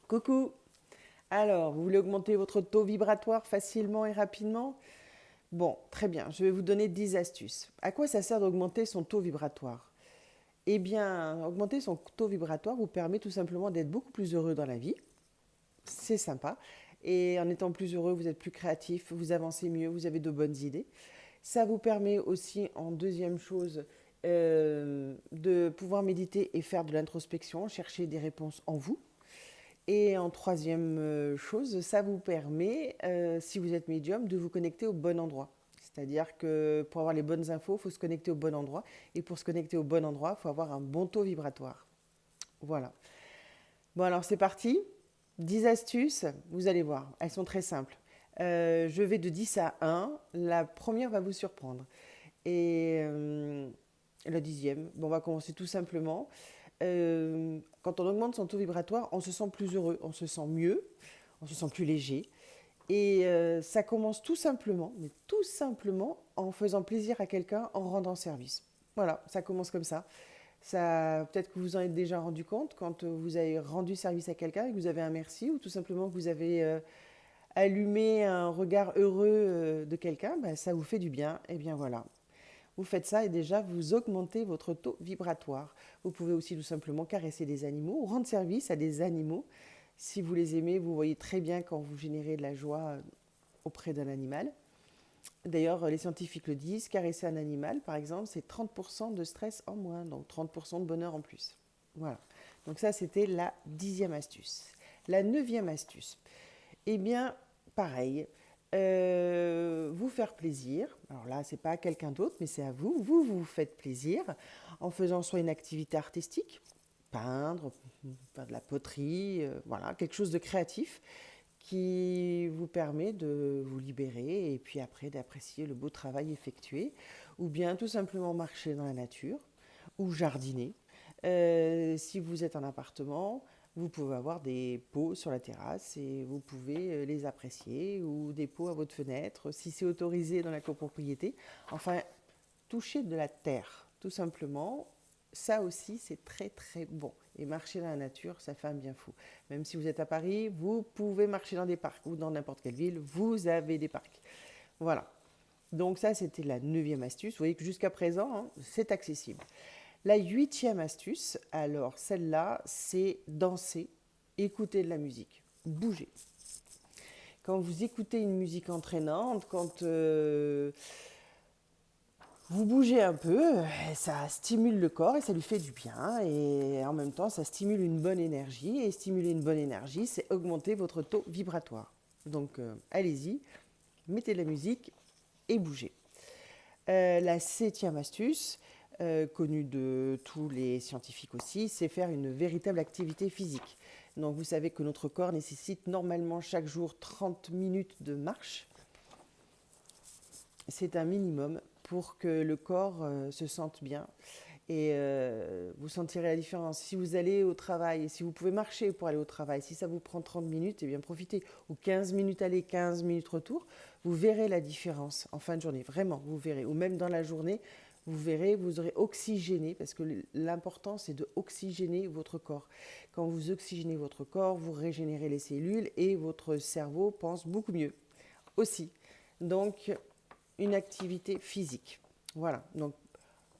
Coucou! Alors, vous voulez augmenter votre taux vibratoire facilement et rapidement? Bon, très bien, je vais vous donner 10 astuces. À quoi ça sert d'augmenter son taux vibratoire? Eh bien, augmenter son taux vibratoire vous permet tout simplement d'être beaucoup plus heureux dans la vie. C'est sympa. Et en étant plus heureux, vous êtes plus créatif, vous avancez mieux, vous avez de bonnes idées. Ça vous permet aussi, en deuxième chose, de pouvoir méditer et faire de l'introspection, chercher des réponses en vous. Et en troisième chose, ça vous permet, si vous êtes médium, de vous connecter au bon endroit. C'est-à-dire que pour avoir les bonnes infos, il faut se connecter au bon endroit. Et pour se connecter au bon endroit, il faut avoir un bon taux vibratoire. Voilà. Bon, alors c'est parti. 10 astuces, vous allez voir, elles sont très simples. Je vais de 10 à 1. La première va vous surprendre. Et la dixième, bon, on va commencer tout simplement. Quand on augmente son taux vibratoire, on se sent plus heureux, on se sent mieux, on se sent plus léger. Et ça commence tout simplement, mais tout simplement, en faisant plaisir à quelqu'un, en rendant service. Voilà, ça commence comme ça. Ça, peut-être que vous en êtes déjà rendu compte quand vous avez rendu service à quelqu'un et que vous avez un merci, ou tout simplement que vous avez allumé un regard heureux de quelqu'un, ben, ça vous fait du bien. Et bien voilà, vous faites ça et déjà vous augmentez votre taux vibratoire. Vous pouvez aussi tout simplement caresser des animaux ou rendre service à des animaux. Si vous les aimez, vous voyez très bien quand vous générez de la joie auprès d'un animal. D'ailleurs, les scientifiques le disent, caresser un animal, par exemple, c'est 30% de stress en moins, donc 30% de bonheur en plus. Voilà. Donc ça, c'était la dixième astuce. La neuvième astuce, eh bien, pareil, vous faire plaisir. Alors là, c'est pas à quelqu'un d'autre, mais c'est à vous. Vous vous faites plaisir en faisant soit une activité artistique, peindre, faire de la poterie, voilà, quelque chose de créatif qui vous permet de vous libérer et puis après d'apprécier le beau travail effectué, ou bien tout simplement marcher dans la nature ou jardiner. Si vous êtes en appartement, vous pouvez avoir des pots sur la terrasse et vous pouvez les apprécier, ou des pots à votre fenêtre, si c'est autorisé dans la copropriété. Enfin, toucher de la terre, tout simplement. Ça aussi, c'est très très bon. Et marcher dans la nature, ça fait un bien fou. Même si vous êtes à Paris, vous pouvez marcher dans des parcs ou dans n'importe quelle ville, vous avez des parcs. Voilà. Donc ça, c'était la neuvième astuce. Vous voyez que jusqu'à présent, hein, c'est accessible. La huitième astuce, alors celle-là, c'est danser, écouter de la musique, bouger. Quand vous écoutez une musique entraînante, quand vous bougez un peu, ça stimule le corps et ça lui fait du bien. Et en même temps, ça stimule une bonne énergie. Et stimuler une bonne énergie, c'est augmenter votre taux vibratoire. Donc allez-y, mettez de la musique et bougez. La septième astuce, connue de tous les scientifiques aussi, c'est faire une véritable activité physique. Donc vous savez que notre corps nécessite normalement chaque jour 30 minutes de marche. C'est un minimum pour que le corps se sente bien. Et vous sentirez la différence. Si vous allez au travail, si vous pouvez marcher pour aller au travail, si ça vous prend 30 minutes, eh bien profitez. Ou 15 minutes aller, 15 minutes retour, vous verrez la différence en fin de journée. Vraiment, vous verrez. Ou même dans la journée, vous verrez, vous aurez oxygéné, parce que l'important, c'est de oxygéner votre corps. Quand vous oxygénez votre corps, vous régénérez les cellules et votre cerveau pense beaucoup mieux aussi. Donc, une activité physique. Voilà, donc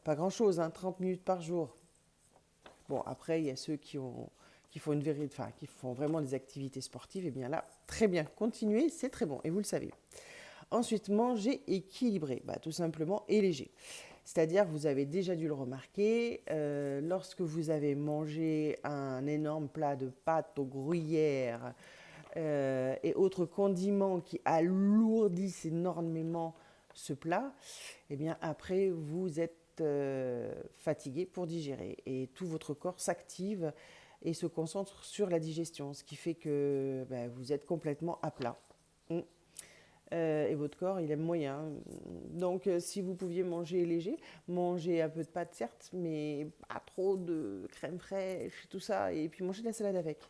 pas grand-chose, hein, 30 minutes par jour. Bon, après, il y a ceux qui font enfin, qui font vraiment des activités sportives. Et bien là, très bien, continuez, c'est très bon, et vous le savez. Ensuite, manger équilibré, bah, tout simplement, et léger. C'est-à-dire, vous avez déjà dû le remarquer, lorsque vous avez mangé un énorme plat de pâtes au gruyère et autres condiments qui alourdissent énormément ce plat, eh bien après vous êtes fatigué pour digérer et tout votre corps s'active et se concentre sur la digestion, ce qui fait que ben, vous êtes complètement à plat. Mm. Et votre corps, il aime moyen. Donc, si vous pouviez manger léger, manger un peu de pâtes, certes, mais pas trop de crème fraîche, tout ça, et puis manger de la salade avec.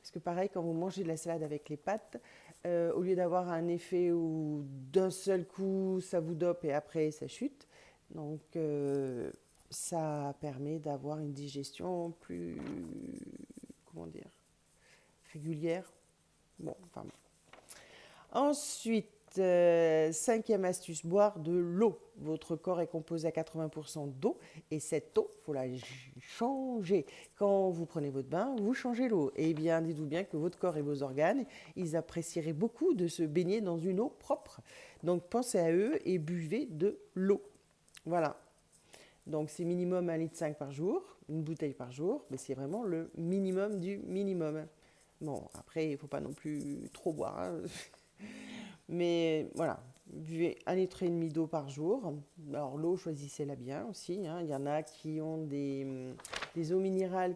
Parce que pareil, quand vous mangez de la salade avec les pâtes, au lieu d'avoir un effet où d'un seul coup ça vous dope et après ça chute, donc ça permet d'avoir une digestion plus, comment dire, régulière. Bon, enfin bon. Ensuite, cinquième astuce, boire de l'eau. Votre corps est composé à 80% d'eau et cette eau, il faut la changer. Quand vous prenez votre bain, vous changez l'eau. Eh bien, dites-vous bien que votre corps et vos organes, ils apprécieraient beaucoup de se baigner dans une eau propre. Donc, pensez à eux et buvez de l'eau. Voilà. Donc, c'est minimum 1,5 litre par jour, une bouteille par jour, mais c'est vraiment le minimum du minimum. Bon, après, il ne faut pas non plus trop boire, hein. Mais voilà, buvez 1,5 litre d'eau par jour. Alors l'eau, choisissez-la bien aussi, hein. Il y en a qui ont des eaux minérales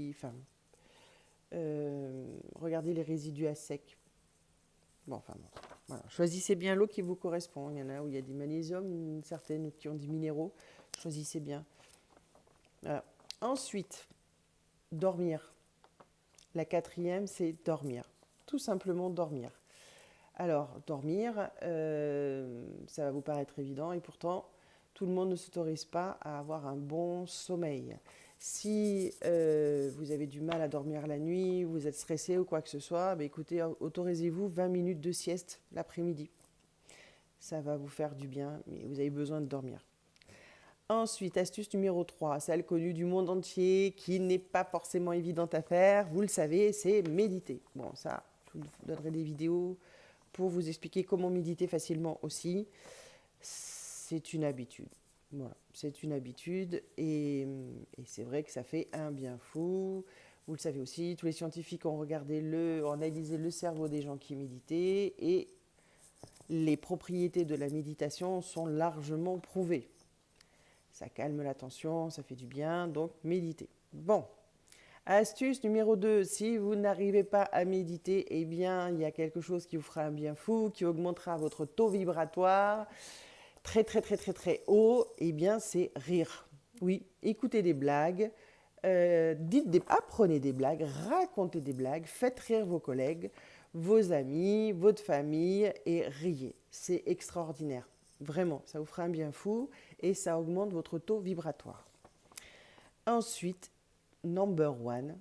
enfin, regardez les résidus à sec. Bon, enfin bon, voilà. Choisissez bien l'eau qui vous correspond. Il y en a où il y a du magnésium, certaines qui ont des minéraux. Choisissez bien. Voilà. Ensuite, dormir. La quatrième, c'est dormir. Tout simplement dormir. Alors, dormir, ça va vous paraître évident et pourtant, tout le monde ne s'autorise pas à avoir un bon sommeil. Si vous avez du mal à dormir la nuit, vous êtes stressé ou quoi que ce soit, bah écoutez, autorisez-vous 20 minutes de sieste l'après-midi. Ça va vous faire du bien, mais vous avez besoin de dormir. Ensuite, astuce numéro 3, celle connue du monde entier, qui n'est pas forcément évidente à faire, vous le savez, c'est méditer. Bon, ça, je vous donnerai des vidéos pour vous expliquer comment méditer facilement aussi. C'est une habitude. Voilà, c'est une habitude et c'est vrai que ça fait un bien fou. Vous le savez aussi, tous les scientifiques ont analysé le cerveau des gens qui méditaient et les propriétés de la méditation sont largement prouvées. Ça calme la tension, ça fait du bien, donc méditez. Bon, astuce numéro 2, si vous n'arrivez pas à méditer, eh bien, il y a quelque chose qui vous fera un bien fou, qui augmentera votre taux vibratoire très, très, très, très, très haut, eh bien, c'est rire. Oui, écoutez des blagues, apprenez des blagues, racontez des blagues, faites rire vos collègues, vos amis, votre famille et riez. C'est extraordinaire. Vraiment, ça vous fera un bien fou et ça augmente votre taux vibratoire. Ensuite, number one,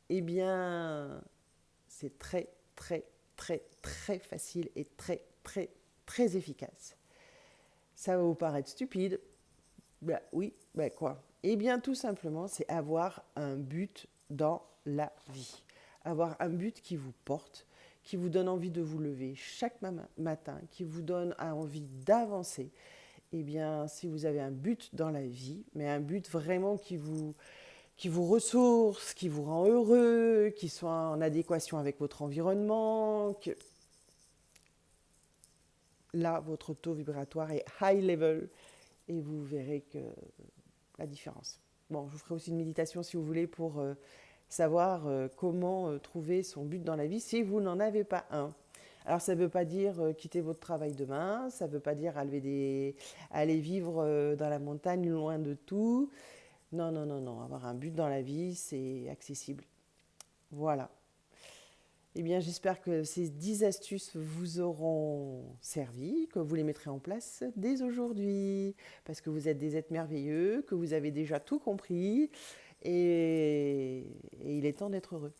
eh bien, c'est très, très, très, très facile et très, très, très efficace. Ça va vous paraître stupide. Ben oui, ben quoi? Eh bien, tout simplement, c'est avoir un but dans la vie. Avoir un but qui vous porte, qui vous donne envie de vous lever chaque matin, qui vous donne envie d'avancer. Eh bien, si vous avez un but dans la vie, mais un but vraiment qui vous ressource, qui vous rend heureux, qui soit en adéquation avec votre environnement, là, votre taux vibratoire est high level et vous verrez que la différence. Bon, je vous ferai aussi une méditation si vous voulez pour savoir comment trouver son but dans la vie si vous n'en avez pas un. Alors ça ne veut pas dire quitter votre travail demain, ça ne veut pas dire aller vivre dans la montagne loin de tout. Non, non, non, non. Avoir un but dans la vie, c'est accessible. Voilà. Eh bien, j'espère que ces 10 astuces vous auront servi, que vous les mettrez en place dès aujourd'hui, parce que vous êtes des êtres merveilleux, que vous avez déjà tout compris, et il est temps d'être heureux.